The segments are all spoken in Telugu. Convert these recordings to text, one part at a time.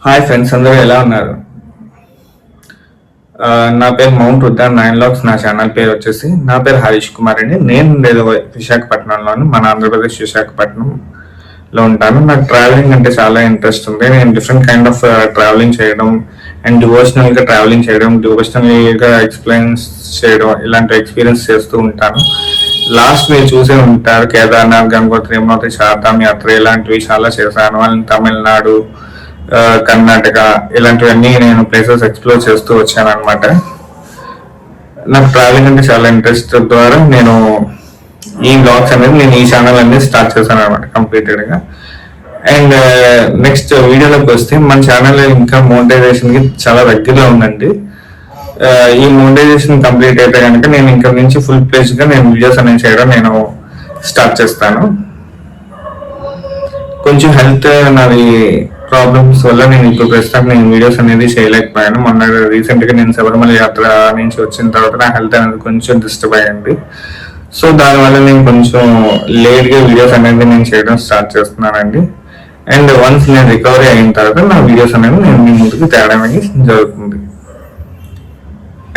హాయ్ ఫ్రెండ్స్, అందరూ ఎలా ఉన్నారు? నా పేరు మౌంట్ ఉద్దాన్ 9 లాక్స్. నా ఛానల్ పేరు వచ్చేసి నా పేరు హరీష్ కుమార్ అండి. నేను ఉండేది విశాఖపట్నంలోను, మన ఆంధ్రప్రదేశ్ విశాఖపట్నంలో ఉంటాను. నాకు ట్రావెలింగ్ అంటే చాలా ఇంట్రెస్ట్ ఉంది. నేను డిఫరెంట్ కైండ్ ఆఫ్ ట్రావెలింగ్ చేయడం అండ్ డివోషనల్గా ట్రావెలింగ్ చేయడం, డివోషనల్గా ఎక్స్ప్లెయిన్స్ చేయడం, ఇలాంటి ఎక్స్పీరియన్స్ చేస్తూ ఉంటాను. లాస్ట్ మీరు చూసే ఉంటారు, కేదార్నాథ్, గంగోత్రి, యమునోత్రి, చార్ధామ్ యాత్ర ఇలాంటివి చాలా చేశాను. అండ్ తమిళనాడు, కర్ణాటక ఇలాంటివన్నీ నేను ప్లేసెస్ ఎక్స్ప్లోర్ చేస్తూ వచ్చాను అనమాట. నాకు ట్రావెలింగ్ అంటే చాలా ఇంట్రెస్ట్ ద్వారా నేను ఈ బ్లాగ్స్ అనేది నేను ఈ ఛానల్ అనేది స్టార్ట్ చేశాను అనమాట కంప్లీటెడ్గా. అండ్ నెక్స్ట్ వీడియోలోకి వస్తే, మన ఛానల్ ఇంకా మోనిటైజేషన్కి చాలా దగ్గరలో ఉందండి. ఈ మోనిటైజేషన్ కంప్లీట్ అయితే కనుక నేను ఇంకా నుంచి ఫుల్ ప్లేస్గా నేను వీడియోస్ అనేది చేయడం నేను స్టార్ట్ చేస్తాను. కొంచెం హెల్త్ నాది ప్రాబ్లమ్స్ వల్ల నేను ఇప్పుడు ప్రస్తుతం నేను వీడియోస్ అనేది చేయలేకపోయాను. మొన్న రీసెంట్గా నేను శబరిమల యాత్ర నుంచి వచ్చిన తర్వాత నా హెల్త్ అనేది కొంచెం డిస్టర్బ్ అయ్యింది. సో దానివల్ల నేను కొంచెం లేట్గా వీడియోస్ అనేది నేను చేయడం స్టార్ట్ చేస్తున్నానండి. అండ్ వన్స్ నేను రికవరీ అయిన తర్వాత నా వీడియోస్ అనేది నేను మీ ముందుకు తేవడం జరుగుతుంది.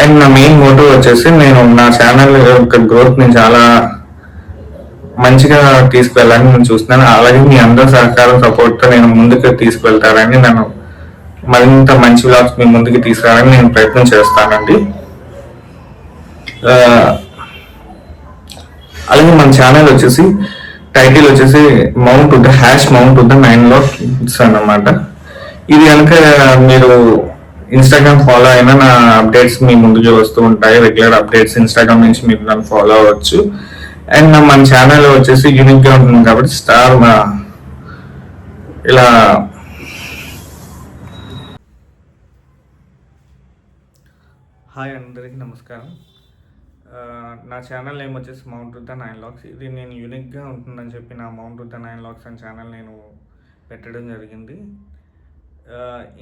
అండ్ నా మెయిన్ మోటివ్ వచ్చేసి, నేను నా ఛానల్ యొక్క గ్రోత్ ని చాలా మంచిగా తీసుకువెళ్ళాలని నేను చూస్తున్నాను. అలాగే మీ అందరి సహకారం, సపోర్ట్తో నేను ముందుకు తీసుకువెళ్తారని, నేను మరింత మంచి వ్లాగ్స్ మీ ముందుకు తీసుకురావాలని నేను ప్రయత్నం చేస్తానండి. అలాగే మన ఛానల్ వచ్చేసి టైటిల్ వచ్చేసి మౌంట్ ఉద్ద 9 లాక్స్ అన్నమాట. ఇది కనుక మీరు ఇన్స్టాగ్రామ్ ఫాలో అయినా నా అప్డేట్స్ మీ ముందుకు వస్తూ ఉంటాయి. రెగ్యులర్ అప్డేట్స్ ఇన్స్టాగ్రామ్ నుంచి మీరు నన్ను ఫాలో అవ్వచ్చు. అండ్ మన ఛానల్ వచ్చేసి యూనిక్గా ఉంటుంది కాబట్టి ఇలా హాయ్ అందరికీ నమస్కారం. నా ఛానల్ నేమ్ వచ్చేసి మౌంట్ ఉద్ద 9 లాక్స్. ఇది నేను యూనిక్గా ఉంటుందని చెప్పి నా మౌంట్ ఉద్ద 9 లాక్స్ అనే ఛానల్ నేను పెట్టడం జరిగింది.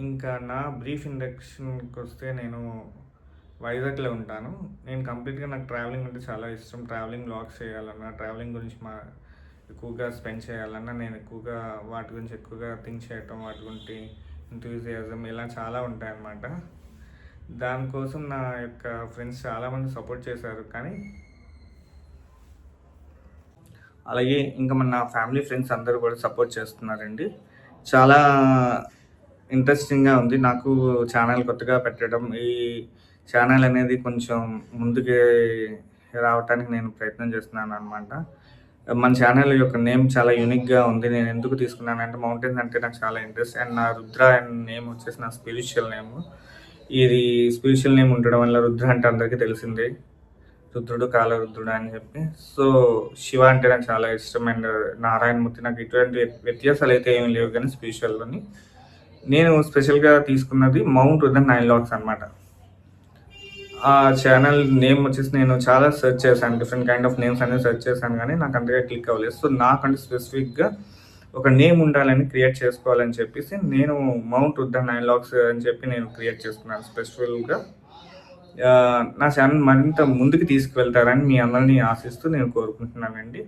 ఇంకా నా బ్రీఫ్ ఇంట్రడక్షన్కి వస్తే, నేను వైజాగ్లో ఉంటాను. నేను కంప్లీట్గా నాకు ట్రావెలింగ్ అంటే చాలా ఇష్టం. ట్రావెలింగ్ వ్లాగ్స్ చేయాలన్నా, ట్రావెలింగ్ గురించి ఎక్కువగా స్పెండ్ చేయాలన్నా, నేను ఎక్కువగా వాటి గురించి ఎక్కువగా థింక్ చేయటం, వాటి గురించి ఎంతూజియాజం ఇలా చాలా ఉంటాయన్నమాట. దానికోసం నా యొక్క ఫ్రెండ్స్ చాలామంది సపోర్ట్ చేశారు. కానీ అలాగే ఇంకా నా ఫ్యామిలీ ఫ్రెండ్స్ అందరూ కూడా సపోర్ట్ చేస్తున్నారండి. చాలా ఇంట్రెస్టింగ్గా ఉంది నాకు ఛానల్ కొత్తగా పెట్టడం. ఈ ఛానల్ అనేది కొంచెం ముందుకు రావడానికి నేను ప్రయత్నం చేస్తున్నాను అనమాట. మన ఛానల్ యొక్క నేమ్ చాలా యూనిక్గా ఉంది. నేను ఎందుకు తీసుకున్నానంటే, మౌంటైన్స్ అంటే నాకు చాలా ఇంట్రెస్ట్. అండ్ నా రుద్ర అండ్ నేమ్ వచ్చేసి నా స్పిరిచువల్ నేమ్. ఇది స్పిరిచువల్ నేమ్ ఉండడం వల్ల, రుద్ర అంటే అందరికీ తెలిసిందే, రుద్రుడు, కాలరుద్రుడు అని చెప్పి. సో శివ అంటే నాకు చాలా ఇష్టం. అండ్ నారాయణమూర్తి, నాకు ఇటువంటి వ్యత్యాసాలు అయితే ఏమి లేవు. కానీ స్పిరిచువల్లోని నేను స్పెషల్గా తీసుకున్నది మౌంట్ ఉద్ద 9 లాక్స్ అనమాట. ఆ ఛానల్ నేమ్ వచ్చేసి నేను చాలా సెర్చ్ చేశాను, డిఫరెంట్ కైండ్ ఆఫ్ నేమ్స్ అనేది సెర్చ్ చేశాను, కానీ నాకు అంతగా క్లిక్ అవ్వలేదు. సో నాకంటే స్పెసిఫిక్గా ఒక నేమ్ ఉండాలని క్రియేట్ చేసుకోవాలని చెప్పేసి నేను మౌంట్ ఉద్ద 9 లాక్స్ అని చెప్పి నేను క్రియేట్ చేసుకున్నాను స్పెసిఫిక్గా. నా ఛానల్ మరింత ముందుకు తీసుకువెళ్తారని మీ అందరినీ ఆశిస్తూ నేను కోరుకుంటున్నానండి.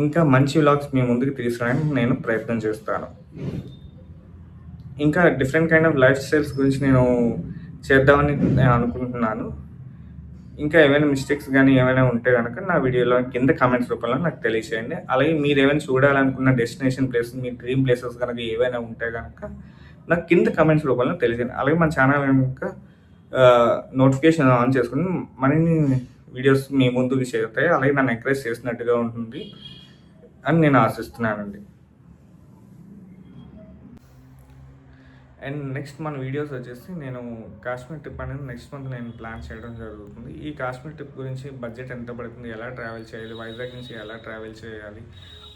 ఇంకా మంచి వ్లాగ్స్ మీ ముందుకు తీసుకురావడానికి నేను ప్రయత్నం చేస్తాను. ఇంకా different kind of life styles గురించి నేను చేద్దామని నేను అనుకుంటున్నాను. ఇంకా ఏమైనా మిస్టేక్స్ కానీ ఏమైనా ఉంటే కనుక నా వీడియోలో కింద కామెంట్స్ రూపంలో నాకు తెలియచేయండి. అలాగే మీరు ఏమైనా చూడాలనుకున్న డెస్టినేషన్ ప్లేస్, మీ డ్రీమ్ ప్లేసెస్ కనుక ఏవైనా ఉంటే కనుక నాకు కింద కామెంట్స్ రూపంలో తెలియచేయండి. అలాగే మన ఛానల్ కనుక నోటిఫికేషన్ ఆన్ చేసుకుని మరిన్ని వీడియోస్ మీ ముందుకు చేరుతాయి. అలాగే నన్ను ఎంకరేజ్ చేసినట్టుగా ఉంటుంది అని నేను ఆశిస్తున్నానండి. అండ్ నెక్స్ట్ మన వీడియోస్ వచ్చేసి, నేను కాశ్మీర్ ట్రిప్ అనేది నెక్స్ట్ మంత్ నేను ప్లాన్ చేయడం జరుగుతుంది. ఈ కాశ్మీర్ ట్రిప్ గురించి బడ్జెట్ ఎంత పడుతుంది, ఎలా ట్రావెల్ చేయాలి, వైజాగ్ నుంచి ఎలా ట్రావెల్ చేయాలి,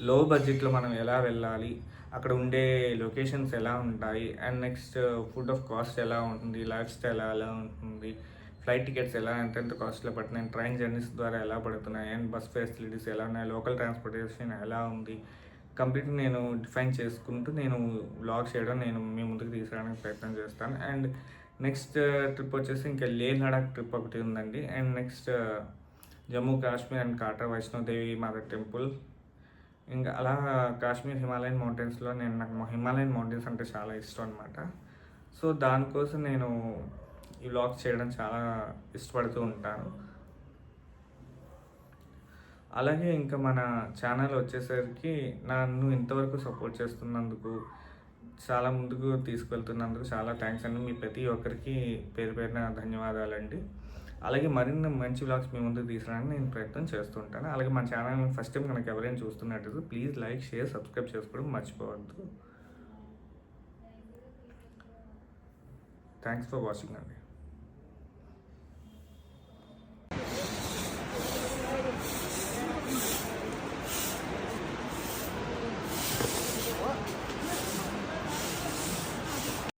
లో బడ్జెట్లో మనం ఎలా వెళ్ళాలి, అక్కడ ఉండే లొకేషన్స్ ఎలా ఉంటాయి, and next food of cost ఎలా ఉంటుంది, లైఫ్ స్టైల్ ఎలా ఉంటుంది, ఫ్లైట్ టికెట్స్ ఎలా ఎంతెంత కాస్ట్లో పడుతున్నాయి, ట్రైన్ జర్నీస్ ద్వారా ఎలా పడుతున్నాయి, అండ్ బస్ ఫెసిలిటీస్ ఎలా ఉన్నాయి, లోకల్ ట్రాన్స్పోర్టేషన్ ఎలా ఉంది, కంప్లీట్గా నేను డిఫైన్ చేసుకుంటూ నేను వ్లాగ్ చేయడం నేను మీ ముందుకు తీసుకురావడానికి ప్రయత్నం చేస్తాను. అండ్ నెక్స్ట్ ట్రిప్ వచ్చేసి ఇంకా లేహ్ లడాక్ ట్రిప్ ఒకటి ఉందండి. And next Jammu Kashmir and Katra Vaishno Devi Mata temple, ఇంకా అలా కాశ్మీర్ హిమాలయన్ మౌంటైన్స్‌లో నాకు హిమాలయన్ మౌంటైన్స్ అంటే చాలా ఇష్టం అనమాట. సో, దానికోసం నేను ఈ వ్లాగ్స్ చేయడం చాలా ఇష్టపడుతూ ఉంటాను. అలాగే ఇంకా మన ఛానల్ వచ్చేసరికి నన్ను ఇంతవరకు సపోర్ట్ చేస్తున్నందుకు, చాలా ముందుకు తీసుకెళ్తున్నందుకు చాలా థ్యాంక్స్ అండి. మీ ప్రతి ఒక్కరికి పేరు పేరున ధన్యవాదాలండి. అలాగే మరిన్ని మంచి వ్లాగ్స్ మీ ముందుకు తీసుకురావడానికి నేను ప్రయత్నం చేస్తూ ఉంటాను. అలాగే మన ఛానల్‌ని ఫస్ట్ టైం గనక ఎవరైనా చూస్తున్నట్టయితే ప్లీజ్ లైక్, షేర్, సబ్స్క్రైబ్ చేసుకోవడం మర్చిపోవద్దు. థ్యాంక్స్ ఫర్ వాచింగ్ అండి.